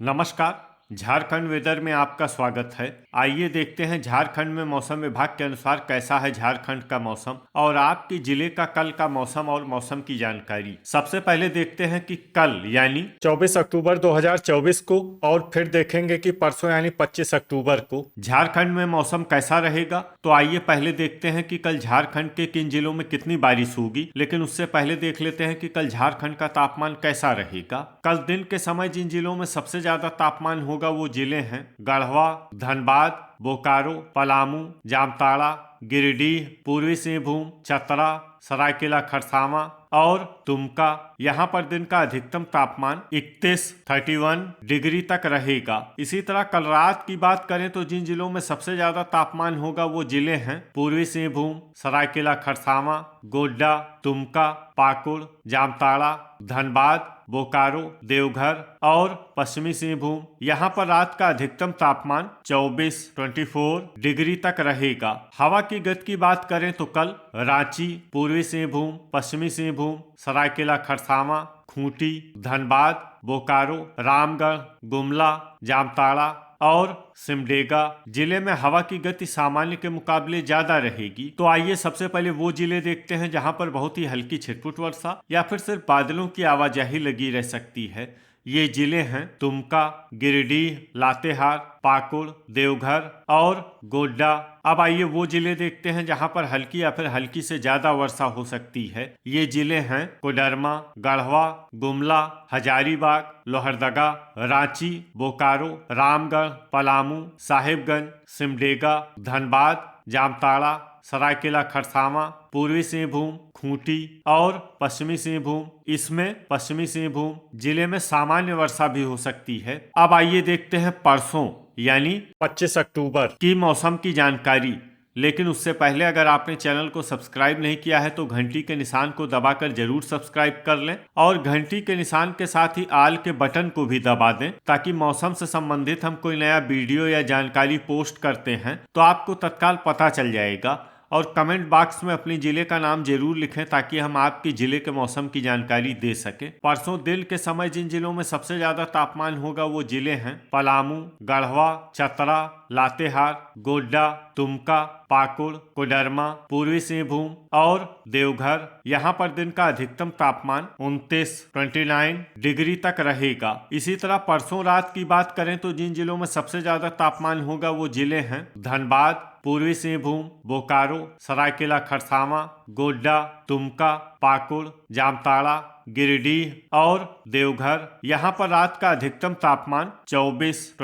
नमस्कार। झारखंड वेदर में आपका स्वागत है। आइए देखते हैं झारखंड में मौसम विभाग के अनुसार कैसा है झारखंड का मौसम और आपके जिले का कल का मौसम और मौसम की जानकारी। सबसे पहले देखते हैं कि कल यानी 24 अक्टूबर 2024 को और फिर देखेंगे कि परसों यानी 25 अक्टूबर को झारखंड में मौसम कैसा रहेगा। तो आइए पहले देखते हैं कि कल झारखंड के किन जिलों में कितनी बारिश होगी, लेकिन उससे पहले देख लेते हैं कि कल झारखंड का तापमान कैसा रहेगा। कल दिन के समय जिन जिलों में सबसे ज्यादा तापमान होगा वो जिले हैं गढ़वा, धनबाद, बोकारो, पलामू, जामताड़ा, गिरिडीह, पूर्वी सिंहभूम, चतरा, सरायकेला खरसावां और दुमका। यहाँ पर दिन का अधिकतम तापमान 31 डिग्री तक रहेगा। इसी तरह कल रात की बात करें तो जिन जिलों में सबसे ज्यादा तापमान होगा वो जिले हैं पूर्वी सिंहभूम, सरायकेला खरसावां, गोड्डा, दुमका, पाकुड़, जामताड़ा, धनबाद, बोकारो, देवघर और पश्चिमी सिंहभूम। यहाँ पर रात का अधिकतम तापमान 24 डिग्री तक रहेगा। हवा की गति की बात करें तो कल रांची, पूर्वी सिंहभूम, पश्चिमी सिंहभूम, सरायकेला खरसावां, खूंटी, धनबाद, बोकारो, रामगढ़, गुमला, जामताड़ा और सिमडेगा जिले में हवा की गति सामान्य के मुकाबले ज्यादा रहेगी। तो आइए सबसे पहले वो जिले देखते हैं जहां पर बहुत ही हल्की छिटपुट वर्षा या फिर सिर्फ बादलों की आवाजाही लगी रह सकती है। ये जिले हैं दुमका, गिरिडीह, लातेहार, पाकुड़, देवघर और गोड्डा। अब आइए वो जिले देखते हैं जहां पर हल्की या फिर हल्की से ज्यादा वर्षा हो सकती है। ये जिले हैं कोडरमा, गढ़वा, गुमला, हजारीबाग, लोहरदगा, रांची, बोकारो, रामगढ़, पलामू, साहिबगंज, सिमडेगा, धनबाद, जामताड़ा, सरायकेला खरसावां, पूर्वी सिंहभूम, खूंटी और पश्चिमी सिंहभूम। इसमें पश्चिमी सिंहभूम जिले में सामान्य वर्षा भी हो सकती है। अब आइए देखते हैं परसों यानी 25 अक्टूबर की मौसम की जानकारी। लेकिन उससे पहले अगर आपने चैनल को सब्सक्राइब नहीं किया है तो घंटी के निशान को दबाकर जरूर सब्सक्राइब कर लें और घंटी के निशान के साथ ही आल के बटन को भी दबा दें ताकि मौसम से संबंधित हम कोई नया वीडियो या जानकारी पोस्ट करते हैं तो आपको तत्काल पता चल जाएगा। और कमेंट बॉक्स में अपने जिले का नाम जरूर लिखें ताकि हम आपके जिले के मौसम की जानकारी दे सकें। परसों दिन के समय जिन जिलों में सबसे ज्यादा तापमान होगा वो जिले हैं पलामू, गढ़वा, चतरा, लातेहार, गोड्डा, दुमका, पाकुड़, कोडरमा, पूर्वी सिंहभूम और देवघर। यहाँ पर दिन का अधिकतम तापमान 29 डिग्री तक रहेगा। इसी तरह परसों रात की बात करें तो जिन जिलों में सबसे ज्यादा तापमान होगा वो जिले हैं धनबाद, पूर्वी सिंहभूम, बोकारो, सरायकेला खरसावां, गोड्डा, दुमका, पाकुड़, जामताड़ा, गिरिडीह और देवघर। यहाँ पर रात का अधिकतम तापमान 24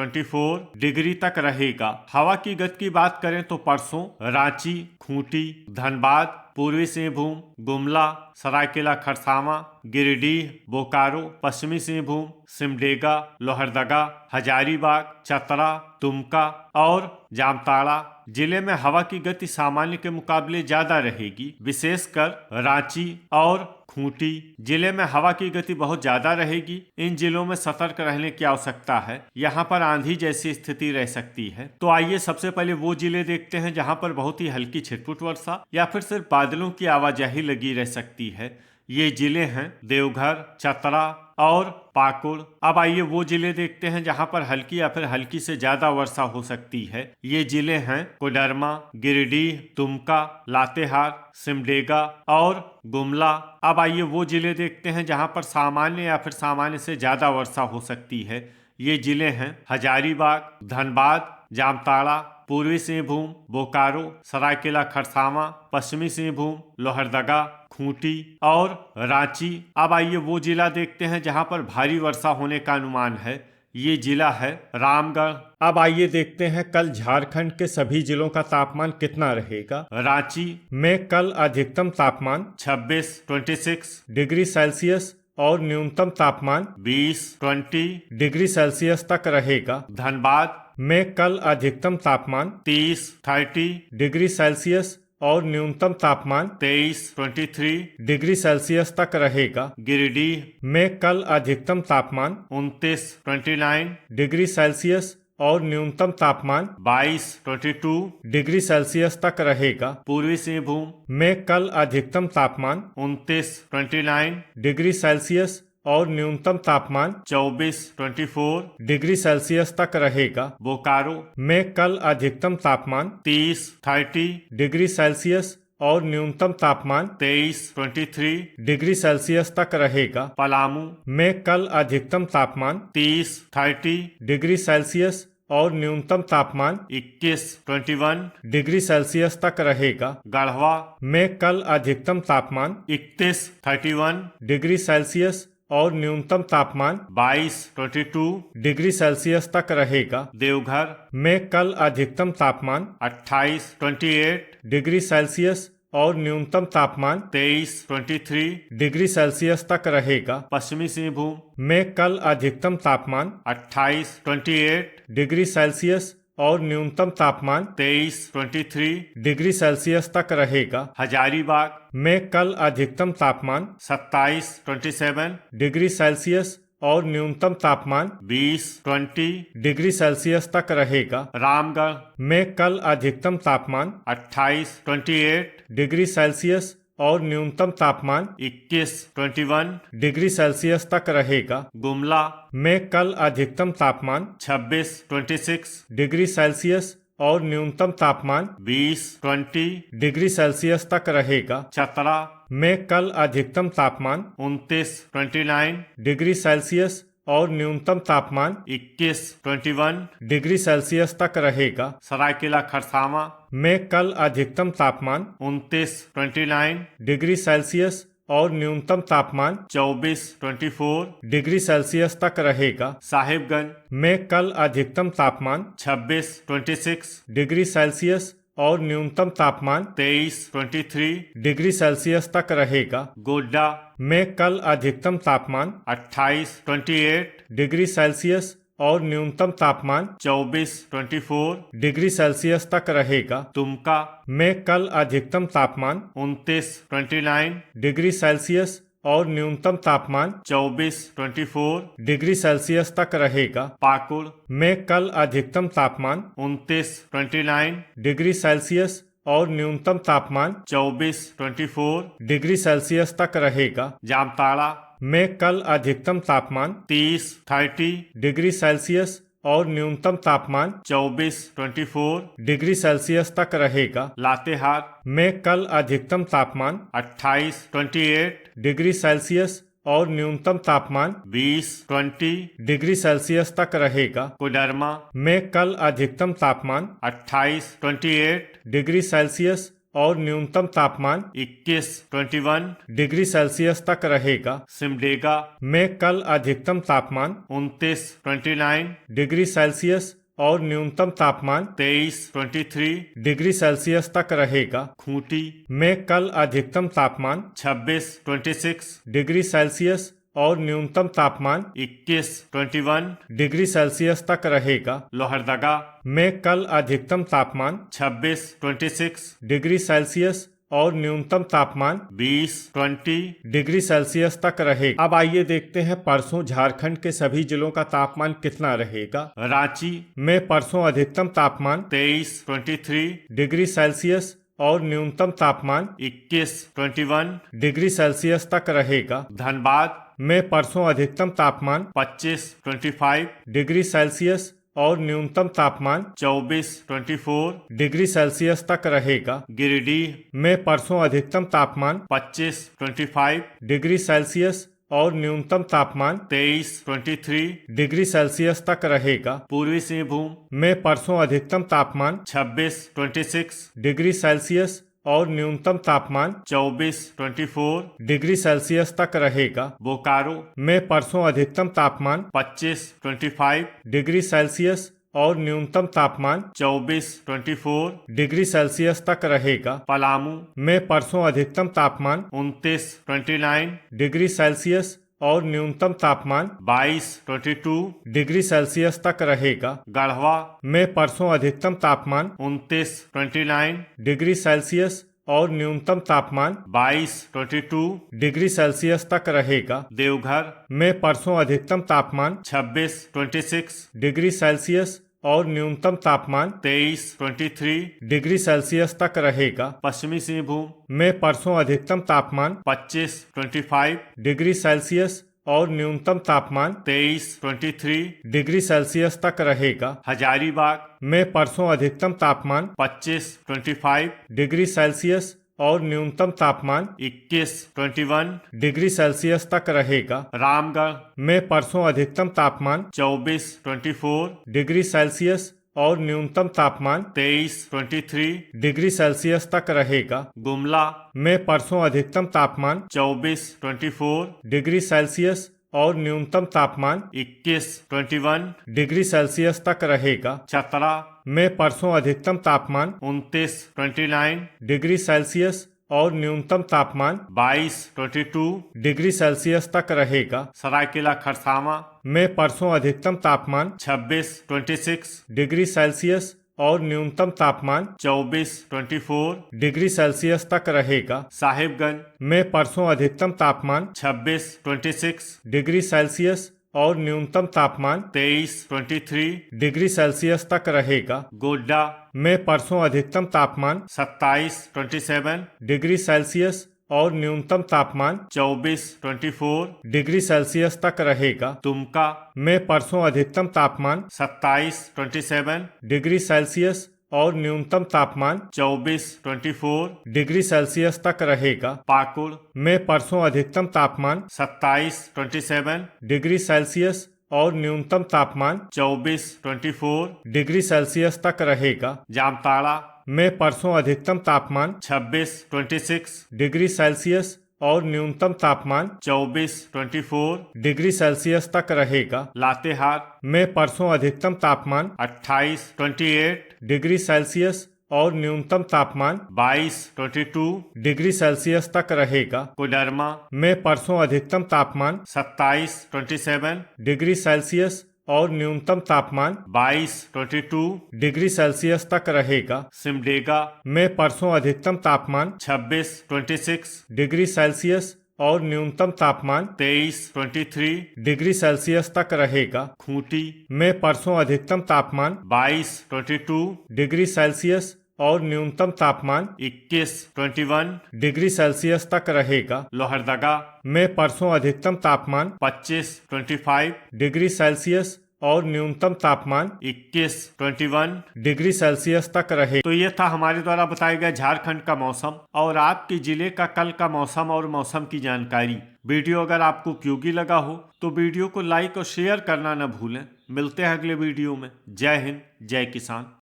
डिग्री तक रहेगा। हवा की गति की बात करें तो परसों रांची, खूंटी, धनबाद, पूर्वी सिंहभूम, गुमला, सरायकेला खरसावां, गिरिडीह, बोकारो, पश्चिमी सिंहभूम, सिमडेगा, लोहरदगा, हजारीबाग, चतरा, दुमका और जामताड़ा जिले में हवा की गति सामान्य के मुकाबले ज्यादा रहेगी। विशेषकर रांची और खूंटी जिले में हवा की गति बहुत ज्यादा रहेगी। इन जिलों में सतर्क रहने की आवश्यकता है। यहाँ पर आंधी जैसी स्थिति रह सकती है। तो आइए सबसे पहले वो जिले देखते हैं जहाँ पर बहुत ही हल्की छिटपुट वर्षा या फिर सिर्फ बादलों की आवाजाही लगी रह सकती है। ये जिले हैं देवघर, चतरा और पाकुड़। अब आइए वो जिले देखते हैं जहां पर हल्की या फिर हल्की से ज्यादा वर्षा हो सकती है। ये जिले हैं कोडरमा, गिरिडीह, दुमका, लातेहार, सिमडेगा और गुमला। अब आइए वो जिले देखते हैं जहां पर सामान्य या फिर सामान्य से ज्यादा वर्षा हो सकती है। ये जिले हैं हजारीबाग, धनबाद, जामताड़ा, पूर्वी सिंहभूम, बोकारो, सरायकेला खरसावां, पश्चिमी सिंहभूम, लोहरदगा, खूंटी और रांची। अब आइए वो जिला देखते हैं जहां पर भारी वर्षा होने का अनुमान है। ये जिला है रामगढ़। अब आइए देखते हैं कल झारखंड के सभी जिलों का तापमान कितना रहेगा। रांची में कल अधिकतम तापमान 26 डिग्री सेल्सियस और न्यूनतम तापमान 20 डिग्री सेल्सियस तक रहेगा। धनबाद में कल अधिकतम तापमान 30 डिग्री सेल्सियस और न्यूनतम तापमान 23 डिग्री सेल्सियस तक रहेगा। गिरिडीह में कल अधिकतम तापमान 29 डिग्री सेल्सियस और न्यूनतम तापमान 22 डिग्री सेल्सियस तक रहेगा। पूर्वी सिंहभूम में कल अधिकतम तापमान 29 डिग्री सेल्सियस और न्यूनतम तापमान 24 डिग्री सेल्सियस तक रहेगा। बोकारो में कल अधिकतम तापमान 30 डिग्री सेल्सियस और न्यूनतम तापमान 23 डिग्री सेल्सियस तक रहेगा। पलामू में कल अधिकतम तापमान 30 डिग्री सेल्सियस और न्यूनतम तापमान 21 डिग्री सेल्सियस तक रहेगा। गढ़वा में कल अधिकतम तापमान 31 डिग्री सेल्सियस और न्यूनतम तापमान 22 डिग्री सेल्सियस तक रहेगा। देवघर में कल अधिकतम तापमान 28 डिग्री सेल्सियस और न्यूनतम तापमान 23 डिग्री सेल्सियस तक रहेगा। पश्चिमी सिंहभूम में कल अधिकतम तापमान 28 डिग्री सेल्सियस और न्यूनतम तापमान 23 डिग्री सेल्सियस तक रहेगा। हजारीबाग में कल अधिकतम तापमान 27 डिग्री सेल्सियस और न्यूनतम तापमान 20 डिग्री सेल्सियस तक रहेगा। रामगढ़ में कल अधिकतम तापमान 28 डिग्री सेल्सियस और न्यूनतम तापमान 21 डिग्री सेल्सियस तक रहेगा। गुमला में कल अधिकतम तापमान 26 डिग्री सेल्सियस और न्यूनतम तापमान 20 डिग्री सेल्सियस तक रहेगा। चतरा में कल अधिकतम तापमान 29 डिग्री सेल्सियस और न्यूनतम तापमान 21 डिग्री सेल्सियस तक रहेगा। सरायकेला खरसावां में कल अधिकतम तापमान 29 डिग्री सेल्सियस और न्यूनतम तापमान 24 डिग्री सेल्सियस तक रहेगा। साहिबगंज में कल अधिकतम तापमान 26 डिग्री सेल्सियस और न्यूनतम तापमान 23 डिग्री सेल्सियस तक रहेगा। गोड्डा में कल अधिकतम तापमान 28 डिग्री सेल्सियस और न्यूनतम तापमान 24 डिग्री सेल्सियस तक रहेगा। दुमका में कल अधिकतम तापमान 29 डिग्री सेल्सियस और न्यूनतम तापमान 24 डिग्री सेल्सियस तक रहेगा। पाकुड़ में कल अधिकतम तापमान 29 डिग्री सेल्सियस और न्यूनतम तापमान 24 डिग्री सेल्सियस तक रहेगा। जामताड़ा में कल अधिकतम तापमान 30 डिग्री सेल्सियस और न्यूनतम तापमान 24 डिग्री सेल्सियस तक रहेगा। लातेहार में कल अधिकतम तापमान 28 डिग्री सेल्सियस और न्यूनतम तापमान 20 डिग्री सेल्सियस तक रहेगा। कोडरमा में कल अधिकतम तापमान 28 डिग्री सेल्सियस और न्यूनतम तापमान 21 डिग्री सेल्सियस तक रहेगा। सिमडेगा में कल अधिकतम तापमान 29 डिग्री सेल्सियस और न्यूनतम तापमान 23 डिग्री सेल्सियस तक रहेगा। खूंटी में कल अधिकतम तापमान 26 डिग्री सेल्सियस और न्यूनतम तापमान 21 डिग्री सेल्सियस तक रहेगा। लोहरदगा में कल अधिकतम तापमान 26 डिग्री सेल्सियस और न्यूनतम तापमान 20 डिग्री सेल्सियस तक रहेगा। अब आइए देखते हैं परसों झारखंड के सभी जिलों का तापमान कितना रहेगा। रांची में परसों अधिकतम तापमान 23 डिग्री सेल्सियस और न्यूनतम तापमान 21 डिग्री सेल्सियस तक रहेगा। धनबाद में परसों अधिकतम तापमान 25 डिग्री सेल्सियस और न्यूनतम तापमान 24 डिग्री सेल्सियस तक रहेगा। गिरिडीह में परसों अधिकतम तापमान 25 डिग्री सेल्सियस और न्यूनतम तापमान 23 डिग्री सेल्सियस तक रहेगा। पूर्वी सिंहभूम में परसों अधिकतम तापमान 26 डिग्री सेल्सियस और न्यूनतम तापमान 24 डिग्री सेल्सियस तक रहेगा। बोकारो में परसों अधिकतम तापमान 25 डिग्री सेल्सियस और न्यूनतम तापमान 24 डिग्री सेल्सियस तक रहेगा। पलामू में परसों अधिकतम तापमान 29 डिग्री सेल्सियस और न्यूनतम तापमान 22 डिग्री सेल्सियस तक रहेगा। गढ़वा में परसों अधिकतम तापमान 29 डिग्री सेल्सियस और न्यूनतम तापमान 22 डिग्री सेल्सियस तक रहेगा। देवघर में परसों अधिकतम तापमान 26 डिग्री सेल्सियस और न्यूनतम तापमान 23 डिग्री सेल्सियस तक रहेगा। पश्चिमी सिंहभूम में परसों अधिकतम तापमान 25 डिग्री सेल्सियस और न्यूनतम तापमान 23 डिग्री सेल्सियस तक रहेगा। हजारीबाग में परसों अधिकतम तापमान 25 डिग्री सेल्सियस और न्यूनतम तापमान 21 डिग्री सेल्सियस तक रहेगा। रामगढ़ में परसों अधिकतम तापमान 24 डिग्री सेल्सियस और न्यूनतम तापमान 23 डिग्री सेल्सियस तक रहेगा। गुमला में परसों अधिकतम तापमान 24 डिग्री सेल्सियस और न्यूनतम तापमान 21 डिग्री सेल्सियस तक रहेगा। चतरा में परसों अधिकतम तापमान 29 डिग्री सेल्सियस और न्यूनतम तापमान 22 डिग्री सेल्सियस तक रहेगा। सरायकेला खरसावां में परसों अधिकतम तापमान 26 डिग्री सेल्सियस और न्यूनतम तापमान 24 डिग्री सेल्सियस तक रहेगा। साहिबगंज में परसों अधिकतम तापमान 26 डिग्री सेल्सियस और न्यूनतम तापमान 23 डिग्री सेल्सियस तक रहेगा। गोड्डा में परसों अधिकतम तापमान 27 डिग्री सेल्सियस और न्यूनतम तापमान 24 डिग्री सेल्सियस तक रहेगा। दुमका में परसों अधिकतम तापमान 27 डिग्री सेल्सियस और न्यूनतम तापमान 24 डिग्री सेल्सियस तक रहेगा। पाकुड़ में परसों अधिकतम तापमान 27 डिग्री सेल्सियस और न्यूनतम तापमान 24 डिग्री सेल्सियस तक रहेगा। जामताड़ा में परसों अधिकतम तापमान 26 डिग्री सेल्सियस और न्यूनतम तापमान 24 डिग्री सेल्सियस तक रहेगा। लातेहार में परसों अधिकतम तापमान 28 डिग्री सेल्सियस और न्यूनतम तापमान 22 डिग्री सेल्सियस तक रहेगा। कोडरमा में परसों अधिकतम तापमान 27 डिग्री सेल्सियस और न्यूनतम तापमान 22 डिग्री सेल्सियस तक रहेगा। सिमडेगा में परसों अधिकतम तापमान 26 डिग्री सेल्सियस और न्यूनतम तापमान 23 डिग्री सेल्सियस तक रहेगा। खूंटी में परसों अधिकतम तापमान 22 डिग्री सेल्सियस और न्यूनतम तापमान 21 डिग्री सेल्सियस तक रहेगा। लोहरदगा में परसों अधिकतम तापमान 25 डिग्री सेल्सियस और न्यूनतम तापमान 21 डिग्री सेल्सियस तक रहे। तो ये था हमारे द्वारा बताया गया झारखंड का मौसम और आपके जिले का कल का मौसम और मौसम की जानकारी। वीडियो अगर आपको उपयोगी लगा हो तो वीडियो को लाइक और शेयर करना न भूलें। मिलते हैं अगले वीडियो में। जय हिंद, जय किसान।